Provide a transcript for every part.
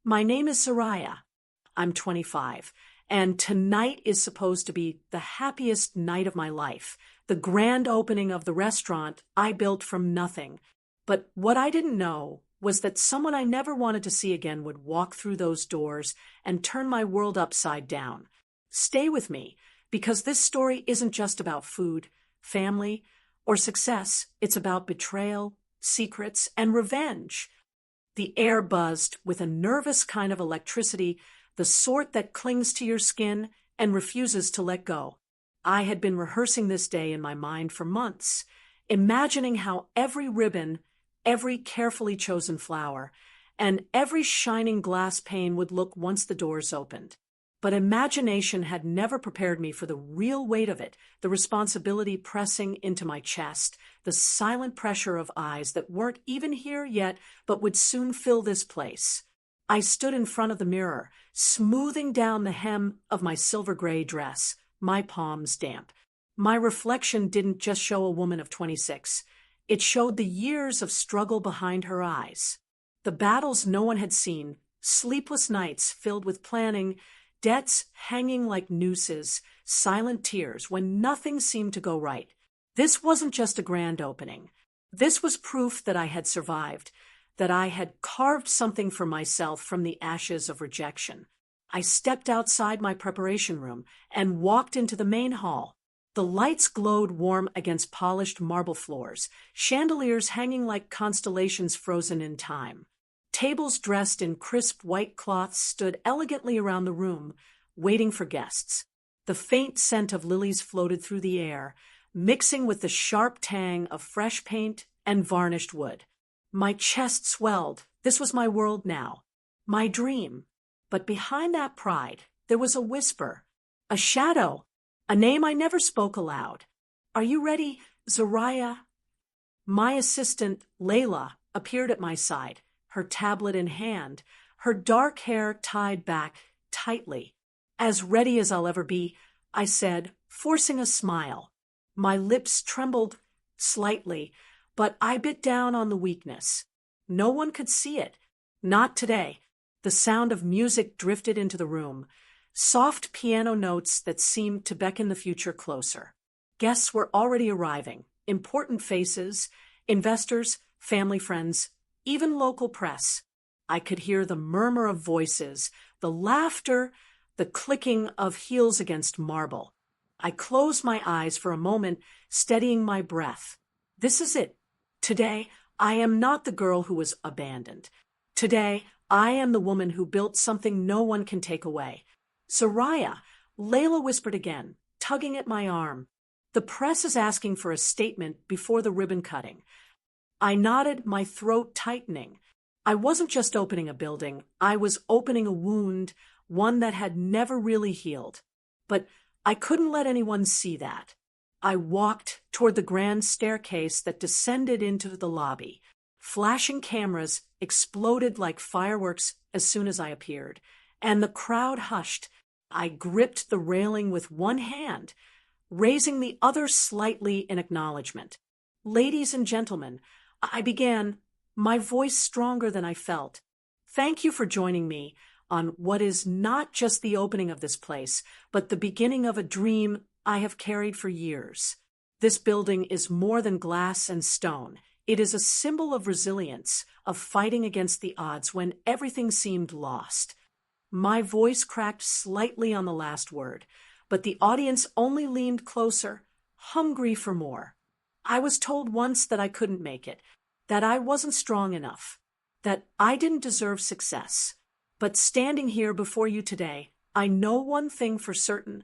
My name is Soraya. I'm 25, and tonight is supposed to be the happiest night of my life, the grand opening of the restaurant I built from nothing. But what I didn't know was that someone I never wanted to see again would walk through those doors and turn my world upside down. Stay with me, because this story isn't just about food, family, or success. It's about betrayal, secrets, and revenge. The air buzzed with a nervous kind of electricity, the sort that clings to your skin and refuses to let go. I had been rehearsing this day in my mind for months, imagining how every ribbon, every carefully chosen flower, and every shining glass pane would look once the doors opened. But imagination had never prepared me for the real weight of it, the responsibility pressing into my chest, the silent pressure of eyes that weren't even here yet but would soon fill this place. I stood in front of the mirror, smoothing down the hem of my silver gray dress, my palms damp. My reflection didn't just show a woman of 26. It showed the years of struggle behind her eyes. The battles no one had seen, sleepless nights filled with planning, debts hanging like nooses, silent tears when nothing seemed to go right. This wasn't just a grand opening. This was proof that I had survived, that I had carved something for myself from the ashes of rejection. I stepped outside my preparation room and walked into the main hall. The lights glowed warm against polished marble floors, chandeliers hanging like constellations frozen in time. Tables dressed in crisp white cloths stood elegantly around the room, waiting for guests. The faint scent of lilies floated through the air, mixing with the sharp tang of fresh paint and varnished wood. My chest swelled. This was my world now, my dream. But behind that pride, there was a whisper, a shadow, a name I never spoke aloud. "Are you ready, Zoraya?" My assistant, Layla, appeared at my side, her tablet in hand, her dark hair tied back tightly. "As ready as I'll ever be," I said, forcing a smile. My lips trembled slightly, but I bit down on the weakness. No one could see it. Not today. The sound of music drifted into the room, soft piano notes that seemed to beckon the future closer. Guests were already arriving, important faces, investors, family friends, even local press. I could hear the murmur of voices, the laughter, the clicking of heels against marble. I closed my eyes for a moment, steadying my breath. This is it. Today, I am not the girl who was abandoned. Today, I am the woman who built something no one can take away. "Soraya," Layla whispered again, tugging at my arm. "The press is asking for a statement before the ribbon cutting." I nodded, my throat tightening. I wasn't just opening a building. I was opening a wound, one that had never really healed. But I couldn't let anyone see that. I walked toward the grand staircase that descended into the lobby. Flashing cameras exploded like fireworks as soon as I appeared, and the crowd hushed. I gripped the railing with one hand, raising the other slightly in acknowledgement. "Ladies and gentlemen," I began, my voice stronger than I felt. "Thank you for joining me on what is not just the opening of this place, but the beginning of a dream I have carried for years. This building is more than glass and stone. It is a symbol of resilience, of fighting against the odds when everything seemed lost." My voice cracked slightly on the last word, but the audience only leaned closer, hungry for more. I was told once that I couldn't make it, that I wasn't strong enough, that I didn't deserve success. But standing here before you today, I know one thing for certain.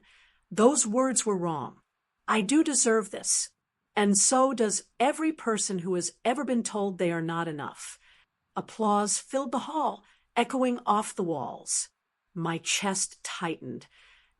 Those words were wrong. I do deserve this. And so does every person who has ever been told they are not enough. Applause filled the hall, echoing off the walls. My chest tightened,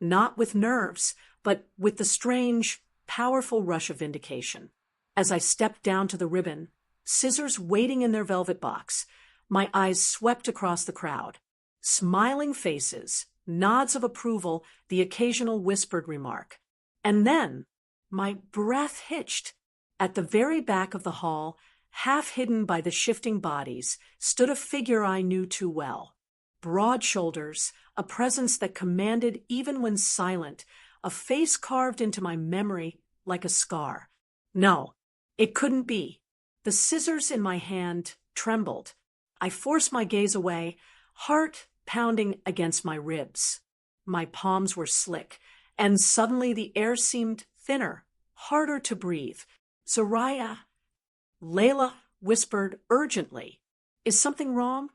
not with nerves, but with the strange, powerful rush of vindication. As I stepped down to the ribbon, scissors waiting in their velvet box, my eyes swept across the crowd. Smiling faces, nods of approval, the occasional whispered remark. And then, my breath hitched. At the very back of the hall, half hidden by the shifting bodies, stood a figure I knew too well. broad shoulders, a presence that commanded even when silent, a face carved into my memory like a scar. No, it couldn't be. The scissors in my hand trembled. I forced my gaze away, heart pounding against my ribs. My palms were slick, and suddenly the air seemed thinner, harder to breathe. Zoraya, Layla whispered urgently, "Is something wrong?"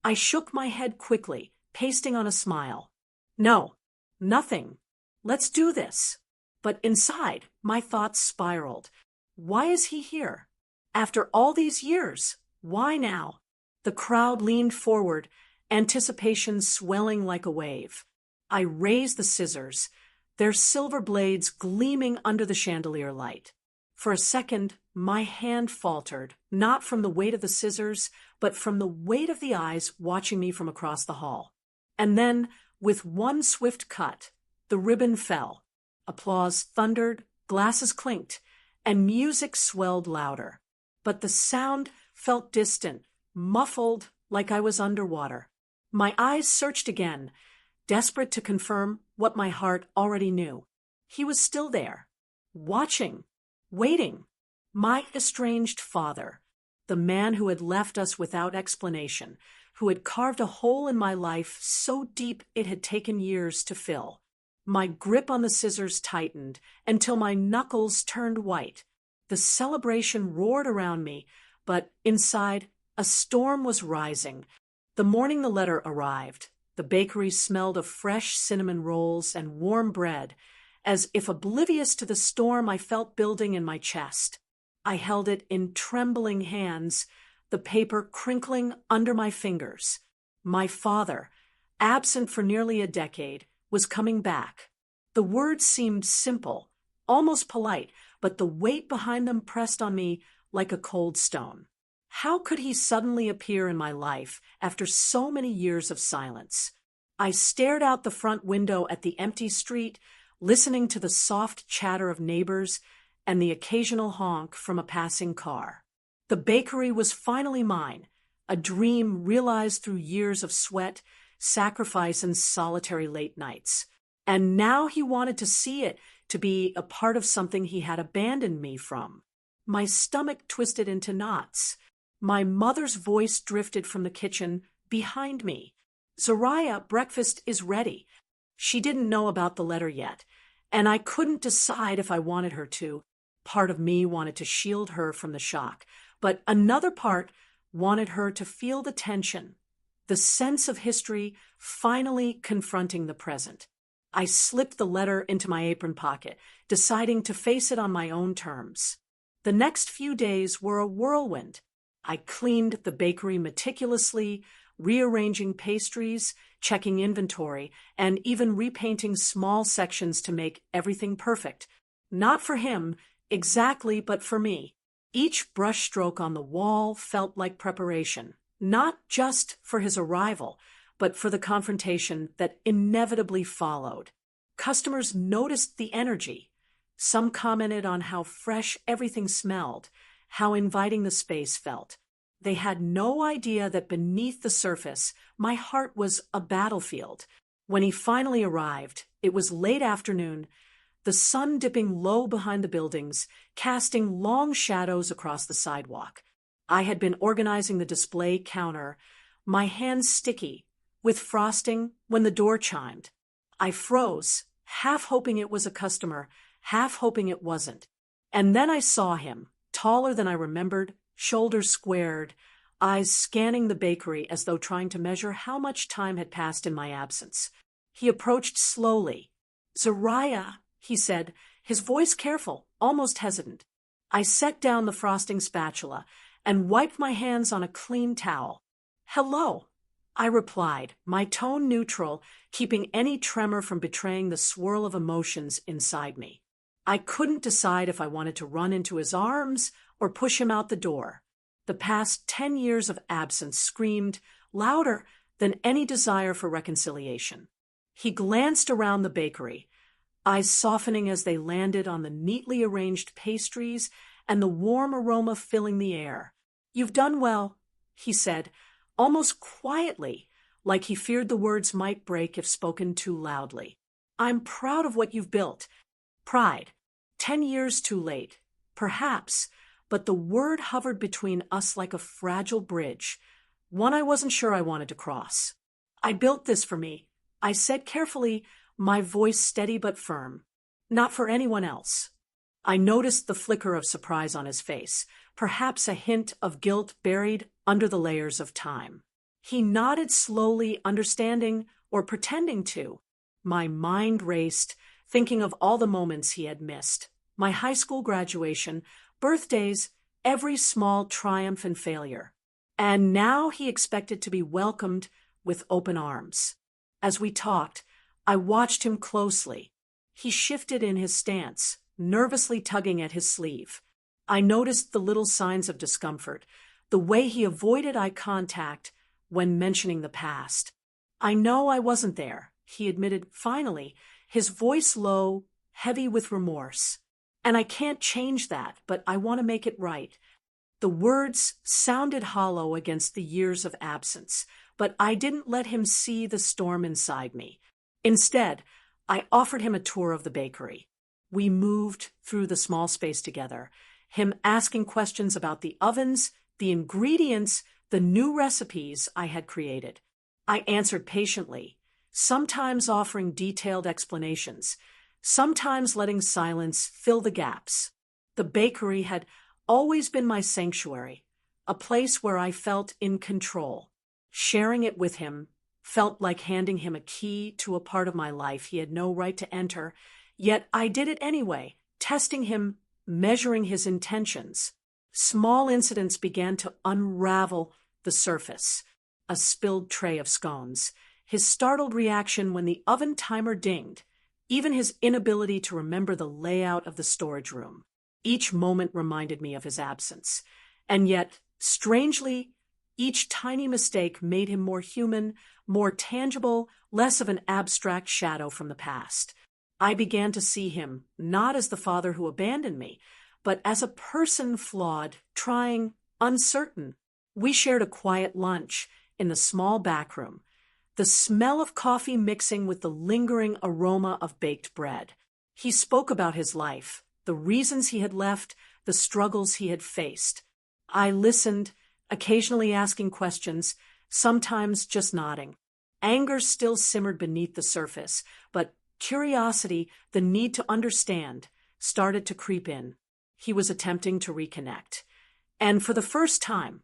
I shook my head quickly, pasting on a smile. "No, nothing. Let's do this." But inside, my thoughts spiraled. Why is he here? After all these years, why now? The crowd leaned forward, anticipation swelling like a wave. I raised the scissors, their silver blades gleaming under the chandelier light. For a second, my hand faltered, not from the weight of the scissors, but from the weight of the eyes watching me from across the hall. And then, with one swift cut, the ribbon fell. Applause thundered, glasses clinked, and music swelled louder. But the sound felt distant, muffled, like I was underwater. My eyes searched again, desperate to confirm what my heart already knew. He was still there, watching, waiting. My estranged father, the man who had left us without explanation, who had carved a hole in my life so deep it had taken years to fill. My grip on the scissors tightened until my knuckles turned white. The celebration roared around me, but inside, a storm was rising. The morning the letter arrived, the bakery smelled of fresh cinnamon rolls and warm bread. As if oblivious to the storm I felt building in my chest. I held it in trembling hands, the paper crinkling under my fingers. My father, absent for nearly a decade, was coming back. The words seemed simple, almost polite, but the weight behind them pressed on me like a cold stone. How could he suddenly appear in my life after so many years of silence? I stared out the front window at the empty street, listening to the soft chatter of neighbors and the occasional honk from a passing car. The bakery was finally mine, a dream realized through years of sweat, sacrifice, and solitary late nights. And now he wanted to see it, to be a part of something he had abandoned me from. My stomach twisted into knots. My mother's voice drifted from the kitchen behind me. "Zoraya, breakfast is ready." She didn't know about the letter yet, and I couldn't decide if I wanted her to. Part of me wanted to shield her from the shock, but another part wanted her to feel the tension, the sense of history finally confronting the present. I slipped the letter into my apron pocket, deciding to face it on my own terms. The next few days were a whirlwind. I cleaned the bakery meticulously, rearranging pastries, checking inventory, and even repainting small sections to make everything perfect. Not for him, exactly, but for me. Each brushstroke on the wall felt like preparation, not just for his arrival, but for the confrontation that inevitably followed. Customers noticed the energy. Some commented on how fresh everything smelled, how inviting the space felt. They had no idea that beneath the surface, my heart was a battlefield. When he finally arrived, it was late afternoon, the sun dipping low behind the buildings, casting long shadows across the sidewalk. I had been organizing the display counter, my hands sticky, with frosting, when the door chimed. I froze, half hoping it was a customer, half hoping it wasn't. And then I saw him, taller than I remembered, shoulders squared, eyes scanning the bakery as though trying to measure how much time had passed in my absence. He approached slowly. "Zoraya," he said, his voice careful, almost hesitant. I set down the frosting spatula and wiped my hands on a clean towel. "Hello," I replied, my tone neutral, keeping any tremor from betraying the swirl of emotions inside me. I couldn't decide if I wanted to run into his arms or push him out the door. The past 10 years of absence screamed louder than any desire for reconciliation. He glanced around the bakery, eyes softening as they landed on the neatly arranged pastries and the warm aroma filling the air. "You've done well," he said, almost quietly, like he feared the words might break if spoken too loudly. I'm proud of what you've built. Pride. 10 years too late. Perhaps, but the word hovered between us like a fragile bridge, one I wasn't sure I wanted to cross. I built this for me, I said carefully, my voice steady but firm. Not for anyone else. I noticed the flicker of surprise on his face, perhaps a hint of guilt buried under the layers of time. He nodded slowly, understanding or pretending to. My mind raced, thinking of all the moments he had missed. My high school graduation, birthdays, every small triumph and failure. And now he expected to be welcomed with open arms. As we talked, I watched him closely. He shifted in his stance, nervously tugging at his sleeve. I noticed the little signs of discomfort, the way he avoided eye contact when mentioning the past. I know I wasn't there, he admitted finally, his voice low, heavy with remorse. And I can't change that, but I want to make it right. The words sounded hollow against the years of absence, but I didn't let him see the storm inside me. Instead, I offered him a tour of the bakery. We moved through the small space together, him asking questions about the ovens, the ingredients, the new recipes I had created. I answered patiently, sometimes offering detailed explanations, sometimes letting silence fill the gaps. The bakery had always been my sanctuary, a place where I felt in control. Sharing it with him felt like handing him a key to a part of my life he had no right to enter, yet I did it anyway, testing him, measuring his intentions. Small incidents began to unravel the surface. A spilled tray of scones, his startled reaction when the oven timer dinged, even his inability to remember the layout of the storage room. Each moment reminded me of his absence. And yet, strangely, each tiny mistake made him more human, more tangible, less of an abstract shadow from the past. I began to see him, not as the father who abandoned me, but as a person flawed, trying, uncertain. We shared a quiet lunch in the small back room, the smell of coffee mixing with the lingering aroma of baked bread. He spoke about his life, the reasons he had left, the struggles he had faced. I listened, occasionally asking questions, sometimes just nodding. Anger still simmered beneath the surface, but curiosity, the need to understand, started to creep in. He was attempting to reconnect. And for the first time,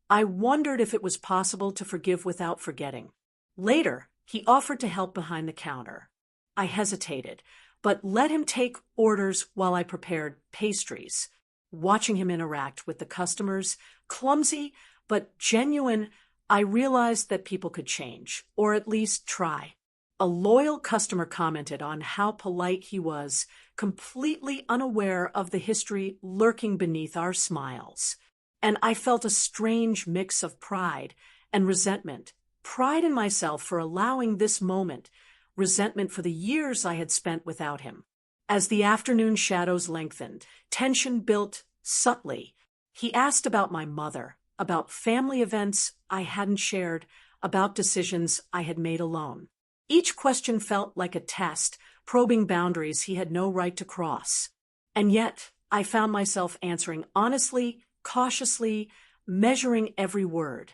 I wondered if it was possible to forgive without forgetting. Later, he offered to help behind the counter. I hesitated, but let him take orders while I prepared pastries. Watching him interact with the customers, clumsy but genuine, I realized that people could change, or at least try. A loyal customer commented on how polite he was, completely unaware of the history lurking beneath our smiles. And I felt a strange mix of pride and resentment. Pride in myself for allowing this moment, resentment for the years I had spent without him. As the afternoon shadows lengthened, tension built subtly. He asked about my mother, about family events I hadn't shared, about decisions I had made alone. Each question felt like a test, probing boundaries he had no right to cross. And yet, I found myself answering honestly, cautiously, measuring every word.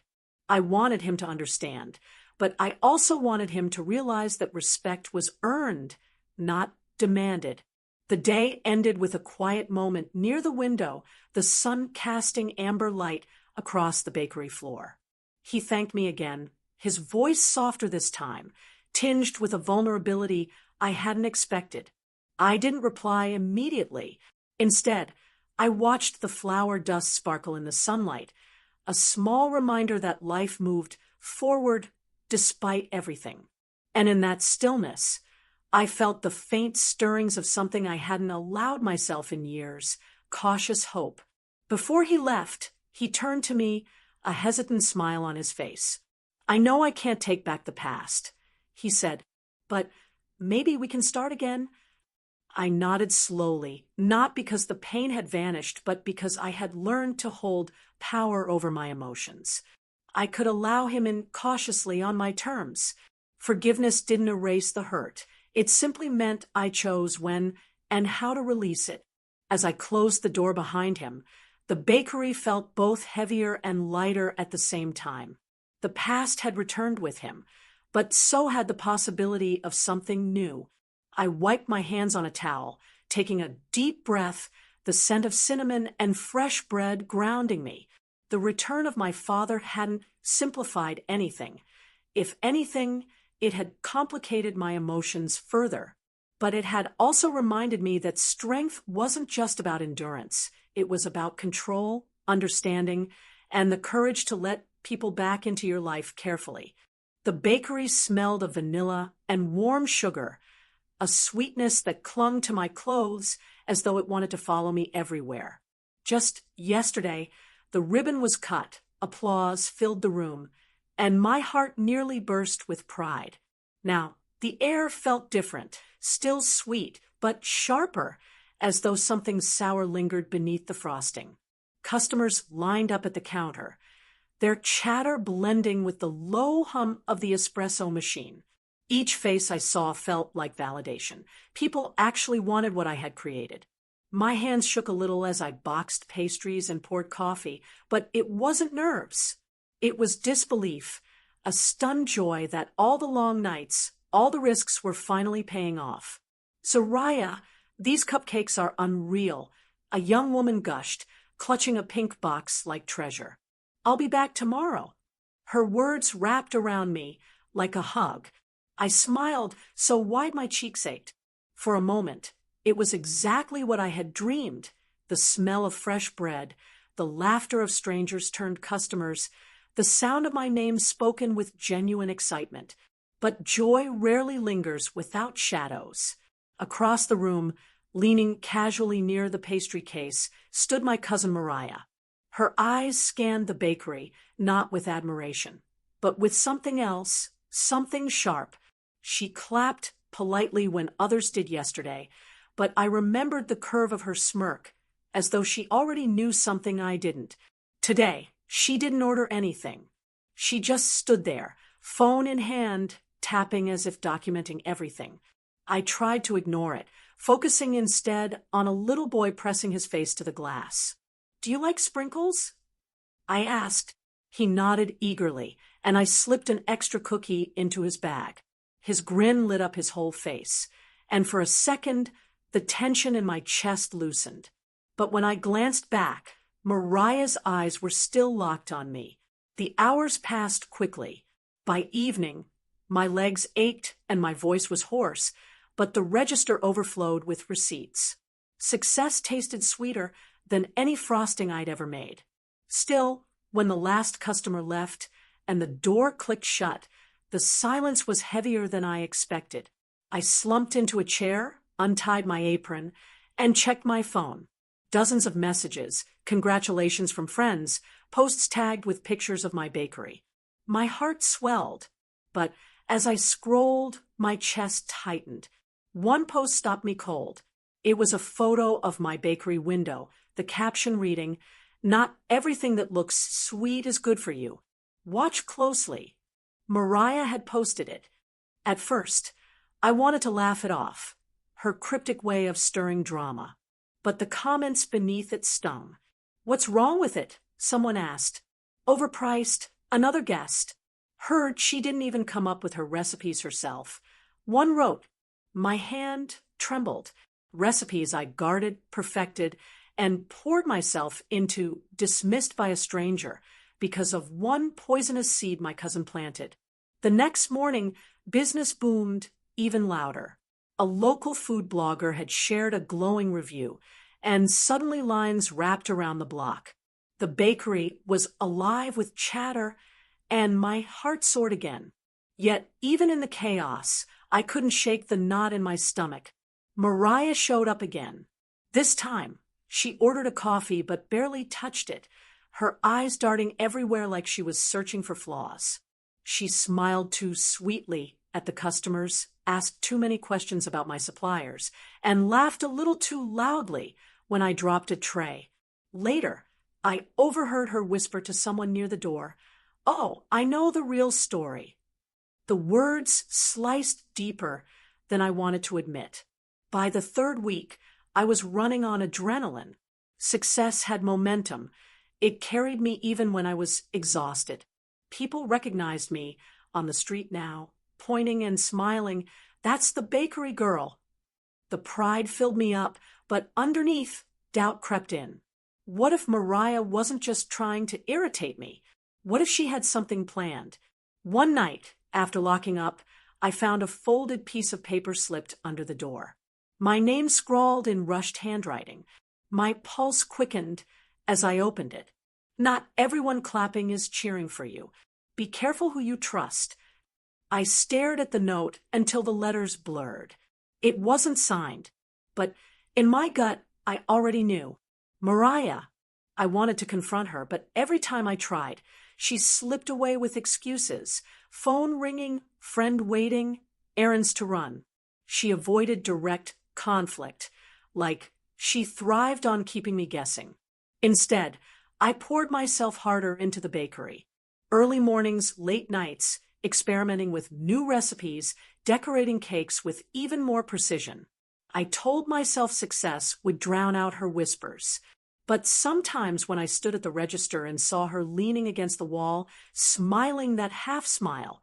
I wanted him to understand, but I also wanted him to realize that respect was earned, not demanded. The day ended with a quiet moment near the window, the sun casting amber light across the bakery floor. He thanked me again, his voice softer this time, tinged with a vulnerability I hadn't expected. I didn't reply immediately. Instead, I watched the flour dust sparkle in the sunlight, a small reminder that life moved forward despite everything. And in that stillness, I felt the faint stirrings of something I hadn't allowed myself in years, cautious hope. Before he left, he turned to me, a hesitant smile on his face. I know I can't take back the past, he said, but maybe we can start again. I nodded slowly, not because the pain had vanished, but because I had learned to hold power over my emotions. I could allow him in cautiously on my terms. Forgiveness didn't erase the hurt. It simply meant I chose when and how to release it. As I closed the door behind him, the bakery felt both heavier and lighter at the same time. The past had returned with him, but so had the possibility of something new. I wiped my hands on a towel, taking a deep breath, the scent of cinnamon and fresh bread grounding me. The return of my father hadn't simplified anything. If anything, it had complicated my emotions further. But it had also reminded me that strength wasn't just about endurance. It was about control, understanding, and the courage to let people back into your life carefully. The bakery smelled of vanilla and warm sugar, a sweetness that clung to my clothes as though it wanted to follow me everywhere. Just yesterday, the ribbon was cut, applause filled the room, and my heart nearly burst with pride. Now, the air felt different, still sweet, but sharper, as though something sour lingered beneath the frosting. Customers lined up at the counter, their chatter blending with the low hum of the espresso machine. Each face I saw felt like validation. People actually wanted what I had created. My hands shook a little as I boxed pastries and poured coffee, but it wasn't nerves. It was disbelief, a stunned joy that all the long nights, all the risks were finally paying off. "Soraya, these cupcakes are unreal," a young woman gushed, clutching a pink box like treasure. "I'll be back tomorrow." Her words wrapped around me like a hug. I smiled so wide my cheeks ached. For a moment, it was exactly what I had dreamed. The smell of fresh bread, the laughter of strangers turned customers, the sound of my name spoken with genuine excitement. But joy rarely lingers without shadows. Across the room, leaning casually near the pastry case, stood my cousin Mariah. Her eyes scanned the bakery, not with admiration, but with something else, something sharp. She clapped politely when others did yesterday, but I remembered the curve of her smirk, as though she already knew something I didn't. Today, she didn't order anything. She just stood there, phone in hand, tapping as if documenting everything. I tried to ignore it, focusing instead on a little boy pressing his face to the glass. "Do you like sprinkles?" I asked. He nodded eagerly, and I slipped an extra cookie into his bag. His grin lit up his whole face, and for a second, the tension in my chest loosened. But when I glanced back, Mariah's eyes were still locked on me. The hours passed quickly. By evening, my legs ached and my voice was hoarse, but the register overflowed with receipts. Success tasted sweeter than any frosting I'd ever made. Still, when the last customer left and the door clicked shut, the silence was heavier than I expected. I slumped into a chair, untied my apron, and checked my phone. Dozens of messages, congratulations from friends, posts tagged with pictures of my bakery. My heart swelled, but as I scrolled, my chest tightened. One post stopped me cold. It was a photo of my bakery window, the caption reading, "Not everything that looks sweet is good for you. Watch closely." Mariah had posted it. At first, I wanted to laugh it off, her cryptic way of stirring drama. But the comments beneath it stung. "What's wrong with it?" someone asked. "Overpriced," another guessed. Heard she didn't even come up with her recipes herself. One wrote, "My hand trembled. Recipes I guarded, perfected, and poured myself into, dismissed by a stranger, because of one poisonous seed my cousin planted." The next morning, business boomed even louder. A local food blogger had shared a glowing review, and suddenly lines wrapped around the block. The bakery was alive with chatter, and my heart soared again. Yet, even in the chaos, I couldn't shake the knot in my stomach. Mariah showed up again. This time, she ordered a coffee but barely touched it, her eyes darting everywhere like she was searching for flaws. She smiled too sweetly at the customers, asked too many questions about my suppliers, and laughed a little too loudly when I dropped a tray. Later, I overheard her whisper to someone near the door, Oh, I know the real story. The words sliced deeper than I wanted to admit. By the third week, I was running on adrenaline. Success had momentum. It carried me even when I was exhausted. People recognized me on the street now, pointing and smiling. That's the bakery girl. The pride filled me up, but underneath, doubt crept in. What if Mariah wasn't just trying to irritate me? What if she had something planned? One night, after locking up, I found a folded piece of paper slipped under the door. My name scrawled in rushed handwriting. My pulse quickened as I opened it. Not everyone clapping is cheering for you. Be careful who you trust. I stared at the note until the letters blurred. It wasn't signed, but in my gut, I already knew. Mariah. I wanted to confront her, but every time I tried, she slipped away with excuses. Phone ringing, friend waiting, errands to run. She avoided direct conflict, like she thrived on keeping me guessing. Instead, I poured myself harder into the bakery. Early mornings, late nights, experimenting with new recipes, decorating cakes with even more precision. I told myself success would drown out her whispers. But sometimes when I stood at the register and saw her leaning against the wall, smiling that half smile,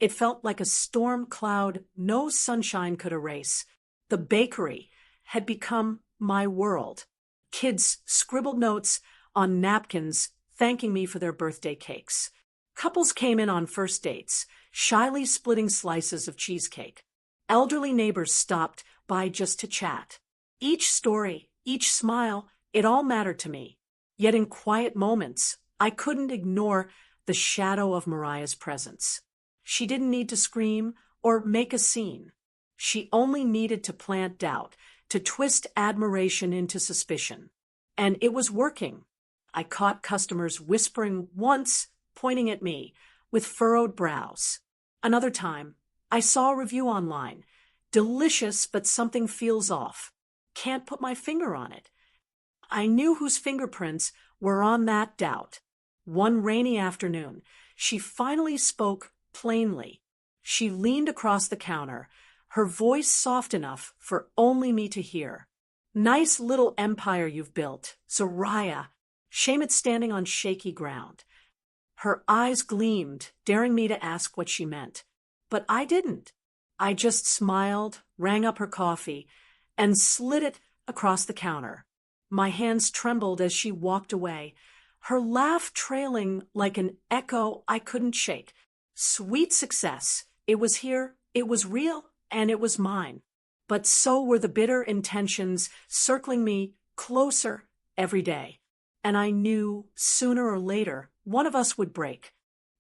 it felt like a storm cloud no sunshine could erase. The bakery had become my world. Kids scribbled notes on napkins thanking me for their birthday cakes. Couples came in on first dates, shyly splitting slices of cheesecake. Elderly neighbors stopped by just to chat. Each story, each smile, it all mattered to me. Yet in quiet moments, I couldn't ignore the shadow of Mariah's presence. She didn't need to scream or make a scene. She only needed to plant doubt, to twist admiration into suspicion. And it was working. I caught customers whispering once, pointing at me, with furrowed brows. Another time, I saw a review online. Delicious, but something feels off. Can't put my finger on it. I knew whose fingerprints were on that doubt. One rainy afternoon, she finally spoke plainly. She leaned across the counter, her voice soft enough for only me to hear. Nice little empire you've built, Soraya. Shame it's standing on shaky ground. Her eyes gleamed, daring me to ask what she meant. But I didn't. I just smiled, rang up her coffee, and slid it across the counter. My hands trembled as she walked away, her laugh trailing like an echo I couldn't shake. Sweet success. It was here, it was real, and it was mine. But so were the bitter intentions circling me closer every day. And I knew sooner or later one of us would break.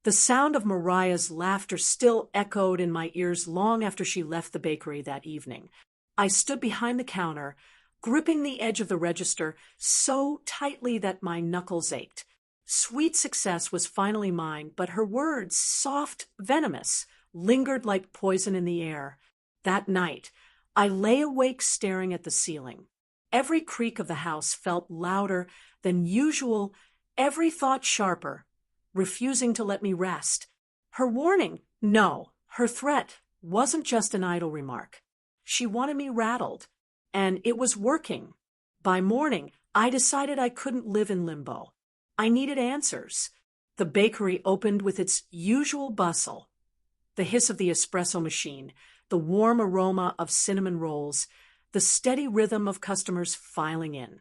The sound of Mariah's laughter still echoed in my ears long after she left the bakery that evening. I stood behind the counter, gripping the edge of the register so tightly that my knuckles ached. Sweet success was finally mine, but her words, soft, venomous, lingered like poison in the air. That night, I lay awake staring at the ceiling. Every creak of the house felt louder than usual, every thought sharper, refusing to let me rest. Her warning, no, her threat, wasn't just an idle remark. She wanted me rattled, and it was working. By morning, I decided I couldn't live in limbo. I needed answers. The bakery opened with its usual bustle. The hiss of the espresso machine, the warm aroma of cinnamon rolls, the steady rhythm of customers filing in.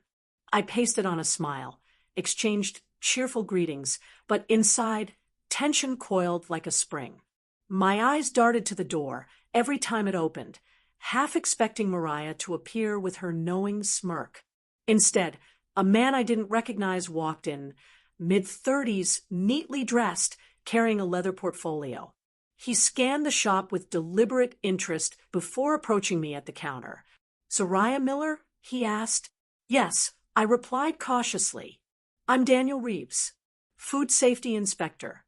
I pasted on a smile, exchanged cheerful greetings, but inside, tension coiled like a spring. My eyes darted to the door every time it opened, half expecting Mariah to appear with her knowing smirk. Instead, a man I didn't recognize walked in, mid-30s, neatly dressed, carrying a leather portfolio. He scanned the shop with deliberate interest before approaching me at the counter. "Soraya Miller?" he asked. "Yes," I replied cautiously. "I'm Daniel Reeves, Food Safety Inspector."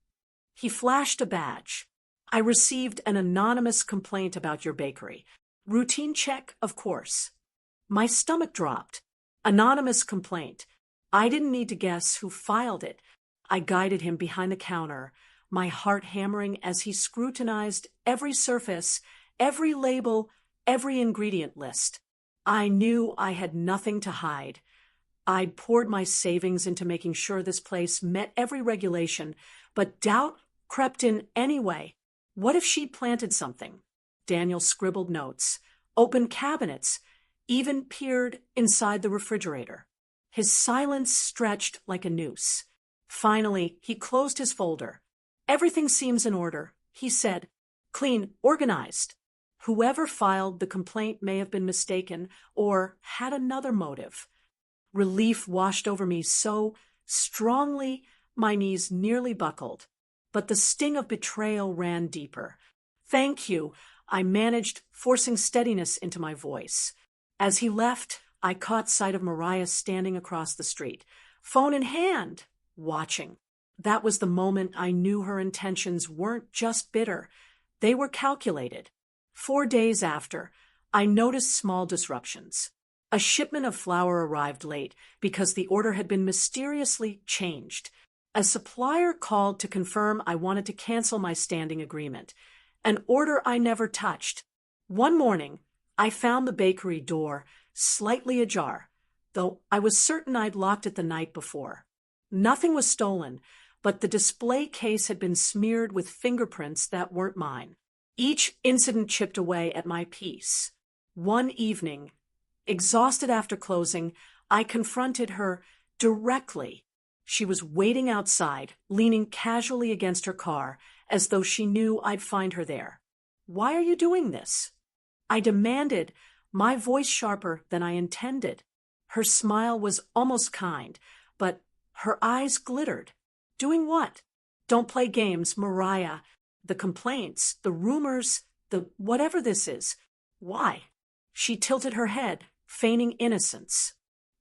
He flashed a badge. "I received an anonymous complaint about your bakery. Routine check, of course." My stomach dropped. Anonymous complaint. I didn't need to guess who filed it. I guided him behind the counter, my heart hammering as he scrutinized every surface, every label, every ingredient list. I knew I had nothing to hide. I'd poured my savings into making sure this place met every regulation, but doubt crept in anyway. What if she'd planted something? Daniel scribbled notes, opened cabinets, even peered inside the refrigerator. His silence stretched like a noose. Finally, he closed his folder. "Everything seems in order," he said. "Clean, organized." Whoever filed the complaint may have been mistaken or had another motive. Relief washed over me so strongly my knees nearly buckled. But the sting of betrayal ran deeper. "Thank you," I managed, forcing steadiness into my voice. As he left, I caught sight of Mariah standing across the street, phone in hand, watching. That was the moment I knew her intentions weren't just bitter. They were calculated. 4 days after, I noticed small disruptions. A shipment of flour arrived late because the order had been mysteriously changed. A supplier called to confirm I wanted to cancel my standing agreement, an order I never touched. One morning, I found the bakery door slightly ajar, though I was certain I'd locked it the night before. Nothing was stolen, but the display case had been smeared with fingerprints that weren't mine. Each incident chipped away at my peace. One evening, exhausted after closing, I confronted her directly. She was waiting outside, leaning casually against her car, as though she knew I'd find her there. "Why are you doing this?" I demanded, my voice sharper than I intended. Her smile was almost kind, but her eyes glittered. "Doing what?" "Don't play games, Mariah. The complaints, the rumors, the whatever this is. Why?" She tilted her head, feigning innocence.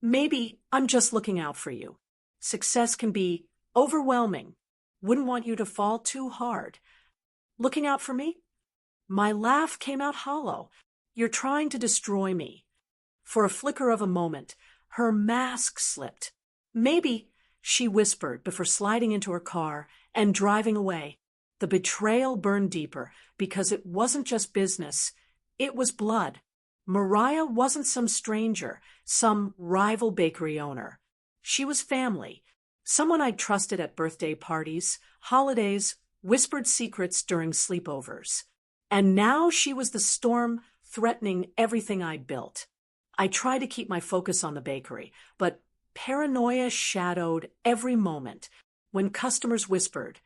"Maybe I'm just looking out for you. Success can be overwhelming. Wouldn't want you to fall too hard." "Looking out for me?" My laugh came out hollow. "You're trying to destroy me." For a flicker of a moment, her mask slipped. "Maybe," she whispered before sliding into her car and driving away. The betrayal burned deeper because it wasn't just business, it was blood. Mariah wasn't some stranger, some rival bakery owner. She was family, someone I'd trusted at birthday parties, holidays, whispered secrets during sleepovers. And now she was the storm threatening everything I built. I tried to keep my focus on the bakery, but paranoia shadowed every moment. When customers whispered,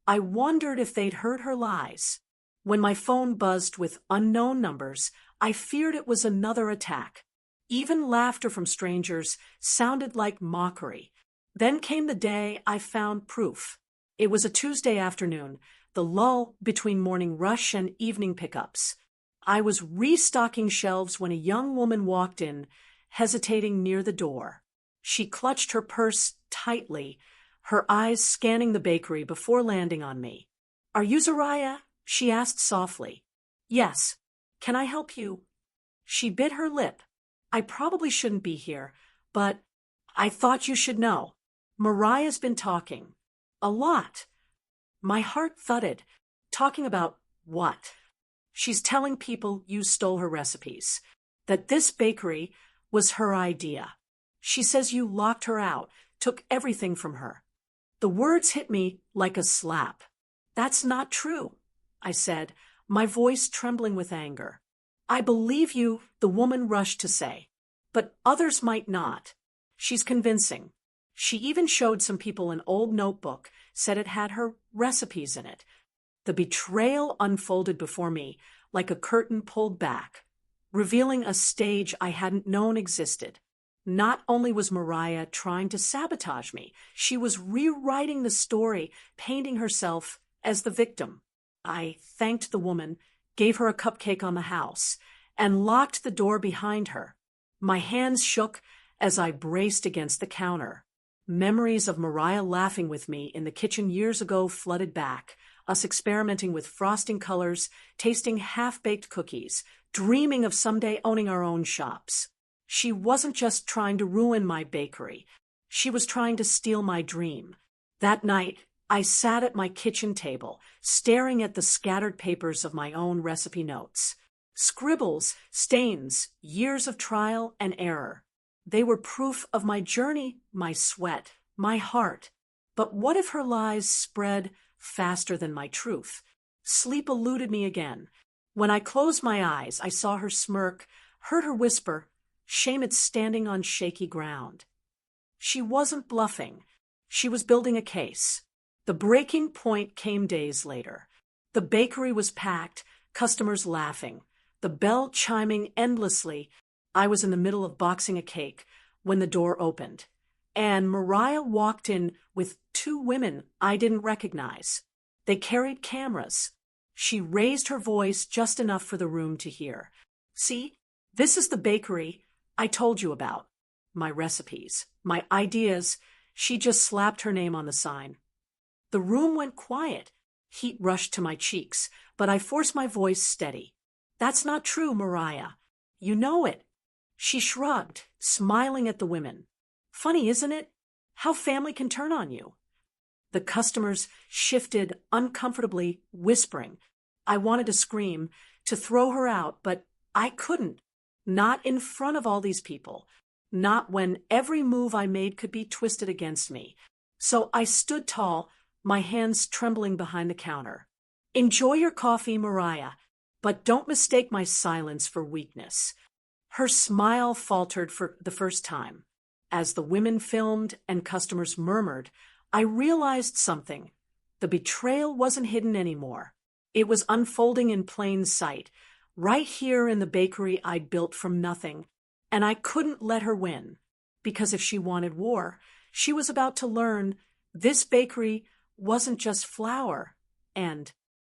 I wondered if they'd heard her lies. When my phone buzzed with unknown numbers, I feared it was another attack. Even laughter from strangers sounded like mockery. Then came the day I found proof. It was a Tuesday afternoon, the lull between morning rush and evening pickups. I was restocking shelves when a young woman walked in, hesitating near the door. She clutched her purse tightly, her eyes scanning the bakery before landing on me. "Are you Zariah?" she asked softly. "Yes. Can I help you?" She bit her lip. "I probably shouldn't be here, but I thought you should know. Mariah's been talking. A lot." My heart thudded. "Talking about what?" "She's telling people you stole her recipes, that this bakery was her idea. She says you locked her out, took everything from her." The words hit me like a slap. "That's not true," I said, my voice trembling with anger. "I believe you," the woman rushed to say. "But others might not. She's convincing. She even showed some people an old notebook, said it had her recipes in it." The betrayal unfolded before me like a curtain pulled back, revealing a stage I hadn't known existed. Not only was Mariah trying to sabotage me, she was rewriting the story, painting herself as the victim. I thanked the woman, gave her a cupcake on the house, and locked the door behind her. My hands shook as I braced against the counter. Memories of Mariah laughing with me in the kitchen years ago flooded back, us experimenting with frosting colors, tasting half-baked cookies, dreaming of someday owning our own shops. She wasn't just trying to ruin my bakery. She was trying to steal my dream. That night, I sat at my kitchen table, staring at the scattered papers of my own recipe notes. Scribbles, stains, years of trial and error. They were proof of my journey, my sweat, my heart. But what if her lies spread faster than my truth? Sleep eluded me again. When I closed my eyes, I saw her smirk, heard her whisper, "Shame it's standing on shaky ground." She wasn't bluffing. She was building a case. The breaking point came days later. The bakery was packed, customers laughing, the bell chiming endlessly. I was in the middle of boxing a cake when the door opened, and Mariah walked in with two women I didn't recognize. They carried cameras. She raised her voice just enough for the room to hear. "See, this is the bakery I told you about. My recipes, my ideas." She just slapped her name on the sign. The room went quiet. Heat rushed to my cheeks, but I forced my voice steady. "That's not true, Mariah. You know it." She shrugged, smiling at the women. "Funny, isn't it? How family can turn on you." The customers shifted uncomfortably, whispering. I wanted to scream, to throw her out, but I couldn't. Not in front of all these people. Not when every move I made could be twisted against me. So I stood tall, my hands trembling behind the counter. "Enjoy your coffee, Mariah, but don't mistake my silence for weakness." Her smile faltered for the first time. As the women filmed and customers murmured, I realized something. The betrayal wasn't hidden anymore. It was unfolding in plain sight, right here in the bakery I'd built from nothing. And I couldn't let her win, because if she wanted war, she was about to learn this bakery wasn't just flour. And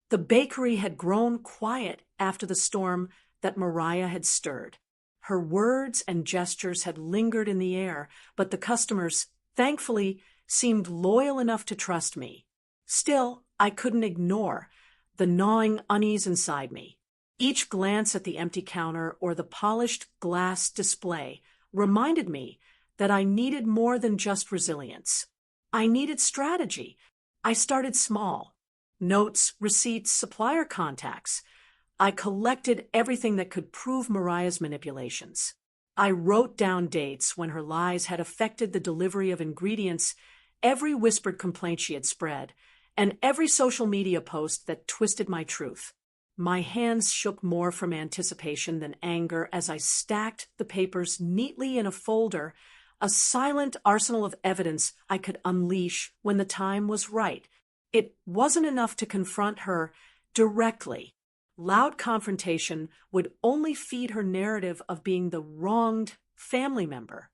the bakery had grown quiet after the storm that Mariah had stirred. Her words and gestures had lingered in the air, but the customers, thankfully, seemed loyal enough to trust me. Still, I couldn't ignore the gnawing unease inside me. Each glance at the empty counter or the polished glass display reminded me that I needed more than just resilience. I needed strategy. I started small. Notes, receipts, supplier contacts. I collected everything that could prove Mariah's manipulations. I wrote down dates when her lies had affected the delivery of ingredients, every whispered complaint she had spread, and every social media post that twisted my truth. My hands shook more from anticipation than anger as I stacked the papers neatly in a folder, a silent arsenal of evidence I could unleash when the time was right. It wasn't enough to confront her directly. Loud confrontation would only feed her narrative of being the wronged family member.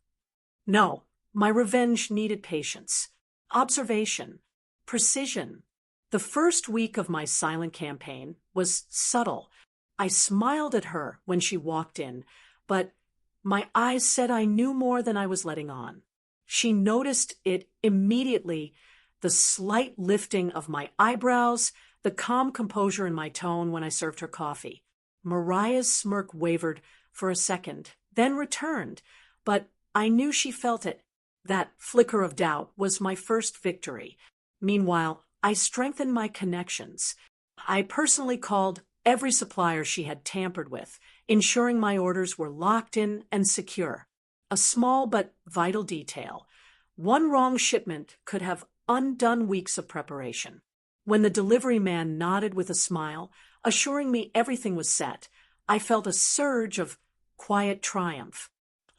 No, my revenge needed patience, observation, precision. The first week of my silent campaign was subtle. I smiled at her when she walked in, but my eyes said I knew more than I was letting on. She noticed it immediately, the slight lifting of my eyebrows, the calm composure in my tone when I served her coffee. Mariah's smirk wavered for a second, then returned, but I knew she felt it. That flicker of doubt was my first victory. Meanwhile, I strengthened my connections. I personally called every supplier she had tampered with, ensuring my orders were locked in and secure. A small but vital detail. One wrong shipment could have undone weeks of preparation. When the delivery man nodded with a smile, assuring me everything was set, I felt a surge of quiet triumph.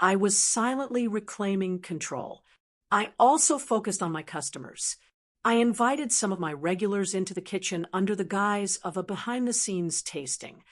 I was silently reclaiming control. I also focused on my customers. I invited some of my regulars into the kitchen under the guise of a behind-the-scenes tasting.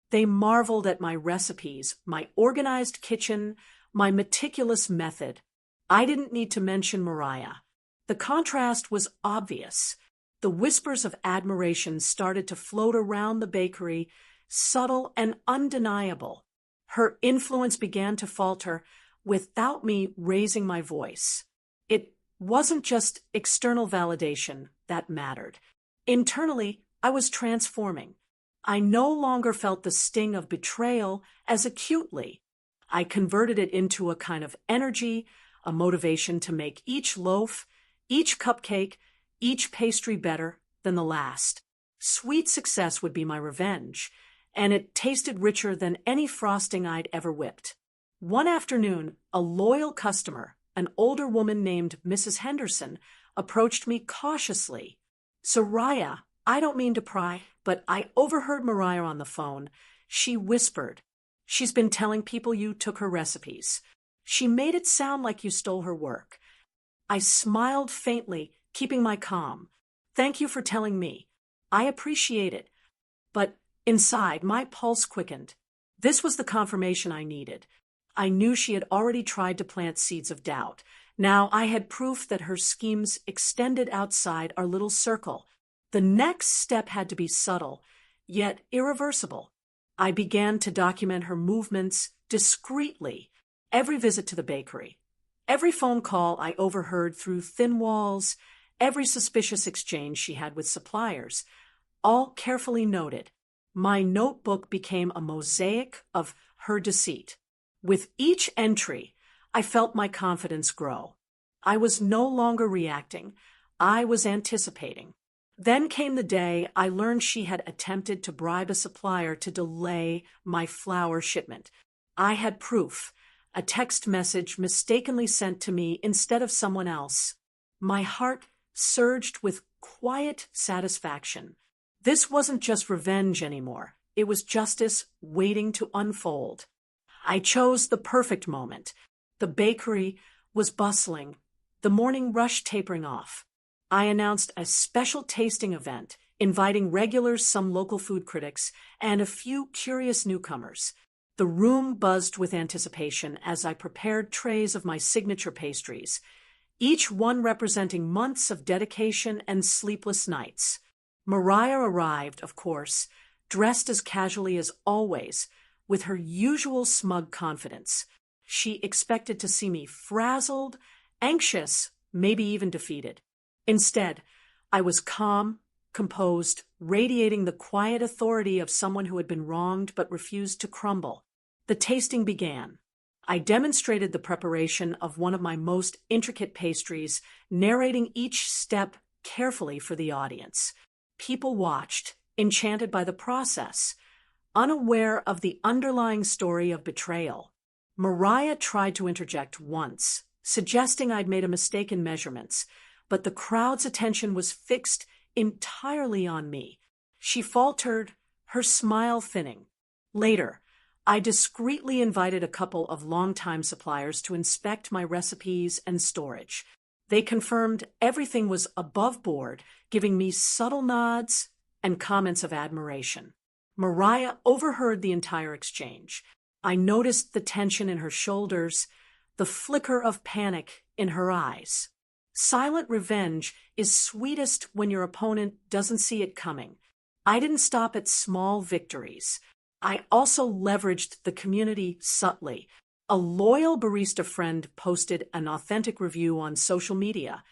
They marveled at my recipes, my organized kitchen, my meticulous method. I didn't need to mention Mariah. The contrast was obvious. The whispers of admiration started to float around the bakery, subtle and undeniable. Her influence began to falter without me raising my voice. It wasn't just external validation that mattered. Internally, I was transforming. I no longer felt the sting of betrayal as acutely. I converted it into a kind of energy, a motivation to make each loaf, each cupcake, each pastry better than the last. Sweet success would be my revenge, and it tasted richer than any frosting I'd ever whipped. One afternoon, a loyal customer, an older woman named Mrs. Henderson, approached me cautiously. "Soraya, I don't mean to pry, but I overheard Mariah on the phone. She whispered, 'She's been telling people you took her recipes. She made it sound like you stole her work.' I smiled faintly, keeping my calm. 'Thank you for telling me. I appreciate it.' But inside, my pulse quickened. This was the confirmation I needed. I knew she had already tried to plant seeds of doubt. Now I had proof that her schemes extended outside our little circle. The next step had to be subtle, yet irreversible. I began to document her movements discreetly. Every visit to the bakery, every phone call I overheard through thin walls, every suspicious exchange she had with suppliers, all carefully noted. My notebook became a mosaic of her deceit. With each entry, I felt my confidence grow. I was no longer reacting. I was anticipating. Then came the day I learned she had attempted to bribe a supplier to delay my flour shipment. I had proof, a text message mistakenly sent to me instead of someone else. My heart surged with quiet satisfaction. This wasn't just revenge anymore. It was justice waiting to unfold. I chose the perfect moment. The bakery was bustling, the morning rush tapering off. I announced a special tasting event, inviting regulars, some local food critics, and a few curious newcomers. The room buzzed with anticipation as I prepared trays of my signature pastries, each one representing months of dedication and sleepless nights. Mariah arrived, of course, dressed as casually as always, with her usual smug confidence. She expected to see me frazzled, anxious, maybe even defeated. Instead, I was calm, composed, radiating the quiet authority of someone who had been wronged but refused to crumble. The tasting began. I demonstrated the preparation of one of my most intricate pastries, narrating each step carefully for the audience. People watched, enchanted by the process, unaware of the underlying story of betrayal. Mariah tried to interject once, suggesting I'd made a mistake in measurements, but the crowd's attention was fixed entirely on me. She faltered, her smile thinning. Later, I discreetly invited a couple of longtime suppliers to inspect my recipes and storage. They confirmed everything was above board, giving me subtle nods and comments of admiration. Mariah overheard the entire exchange. I noticed the tension in her shoulders, the flicker of panic in her eyes. Silent revenge is sweetest when your opponent doesn't see it coming. I didn't stop at small victories. I also leveraged the community subtly. A loyal barista friend posted an authentic review on social media,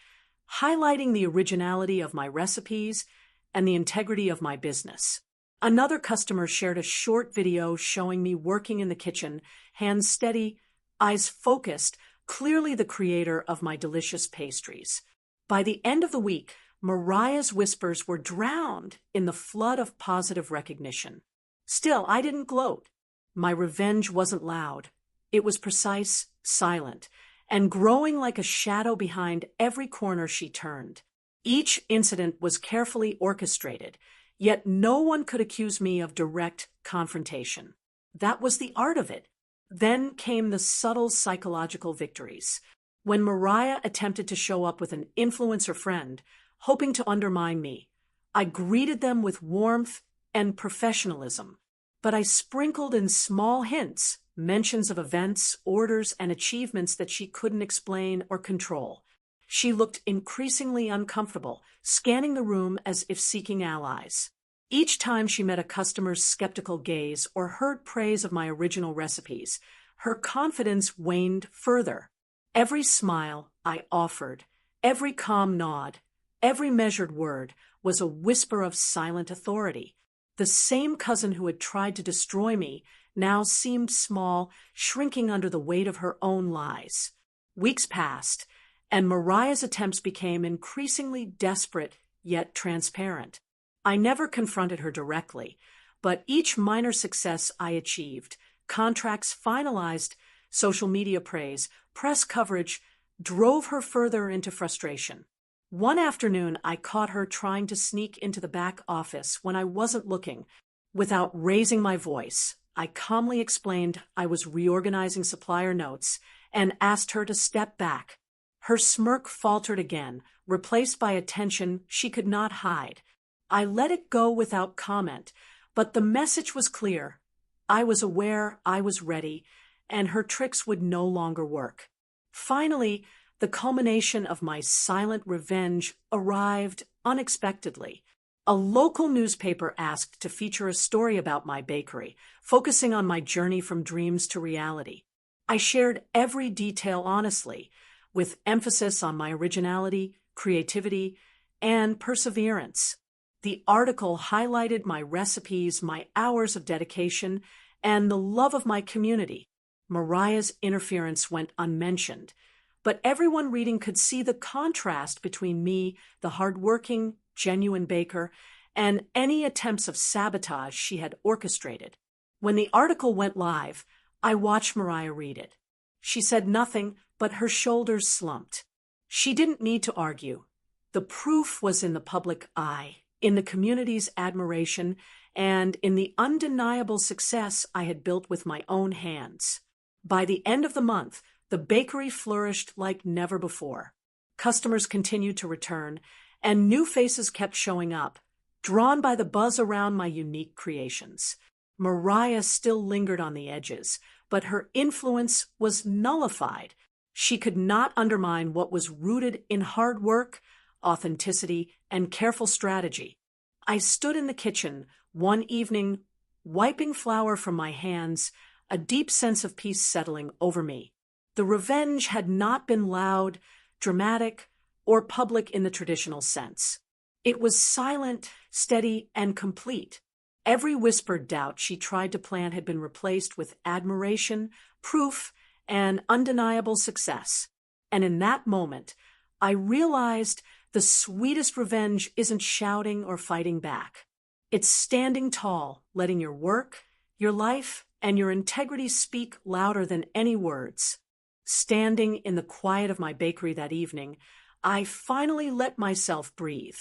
highlighting the originality of my recipes and the integrity of my business. Another customer shared a short video showing me working in the kitchen, hands steady, eyes focused, clearly the creator of my delicious pastries. By the end of the week, Mariah's whispers were drowned in the flood of positive recognition. Still, I didn't gloat. My revenge wasn't loud. It was precise, silent, and growing like a shadow behind every corner she turned. Each incident was carefully orchestrated, yet no one could accuse me of direct confrontation. That was the art of it. Then came the subtle psychological victories. When Mariah attempted to show up with an influencer friend, hoping to undermine me, I greeted them with warmth and professionalism. But I sprinkled in small hints, mentions of events, orders, and achievements that she couldn't explain or control. She looked increasingly uncomfortable, scanning the room as if seeking allies. Each time she met a customer's skeptical gaze or heard praise of my original recipes, her confidence waned further. Every smile I offered, every calm nod, every measured word was a whisper of silent authority. The same cousin who had tried to destroy me now seemed small, shrinking under the weight of her own lies. Weeks passed, and Mariah's attempts became increasingly desperate yet transparent. I never confronted her directly, but each minor success I achieved, contracts finalized, social media praise, press coverage, drove her further into frustration. One afternoon, I caught her trying to sneak into the back office when I wasn't looking. Without raising my voice, I calmly explained I was reorganizing supplier notes and asked her to step back. Her smirk faltered again, replaced by a tension she could not hide. I let it go without comment, but the message was clear. I was aware I was ready, and her tricks would no longer work. Finally, the culmination of my silent revenge arrived unexpectedly. A local newspaper asked to feature a story about my bakery, focusing on my journey from dreams to reality. I shared every detail honestly, with emphasis on my originality, creativity, and perseverance. The article highlighted my recipes, my hours of dedication, and the love of my community. Mariah's interference went unmentioned, but everyone reading could see the contrast between me, the hardworking, genuine baker, and any attempts of sabotage she had orchestrated. When the article went live, I watched Mariah read it. She said nothing, but her shoulders slumped. She didn't need to argue. The proof was in the public eye, in the community's admiration, and in the undeniable success I had built with my own hands. By the end of the month, the bakery flourished like never before. Customers continued to return, and new faces kept showing up, drawn by the buzz around my unique creations. Mariah still lingered on the edges, but her influence was nullified. She could not undermine what was rooted in hard work, authenticity, and careful strategy. I stood in the kitchen one evening, wiping flour from my hands, a deep sense of peace settling over me. The revenge had not been loud, dramatic, or public in the traditional sense. It was silent, steady, and complete. Every whispered doubt she tried to plant had been replaced with admiration, proof, and undeniable success. And in that moment, I realized the sweetest revenge isn't shouting or fighting back. It's standing tall, letting your work, your life, and your integrity speak louder than any words. Standing in the quiet of my bakery that evening, I finally let myself breathe.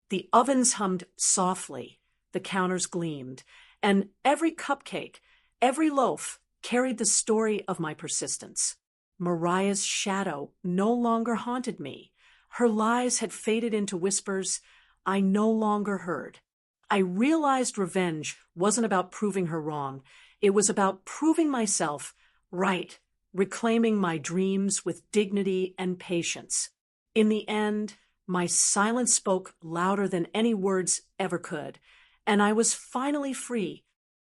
The ovens hummed softly, the counters gleamed, and every cupcake, every loaf carried the story of my persistence. Mariah's shadow no longer haunted me. Her lies had faded into whispers I no longer heard. I realized revenge wasn't about proving her wrong. It was about proving myself right, reclaiming my dreams with dignity and patience. In the end, my silence spoke louder than any words ever could, and I was finally free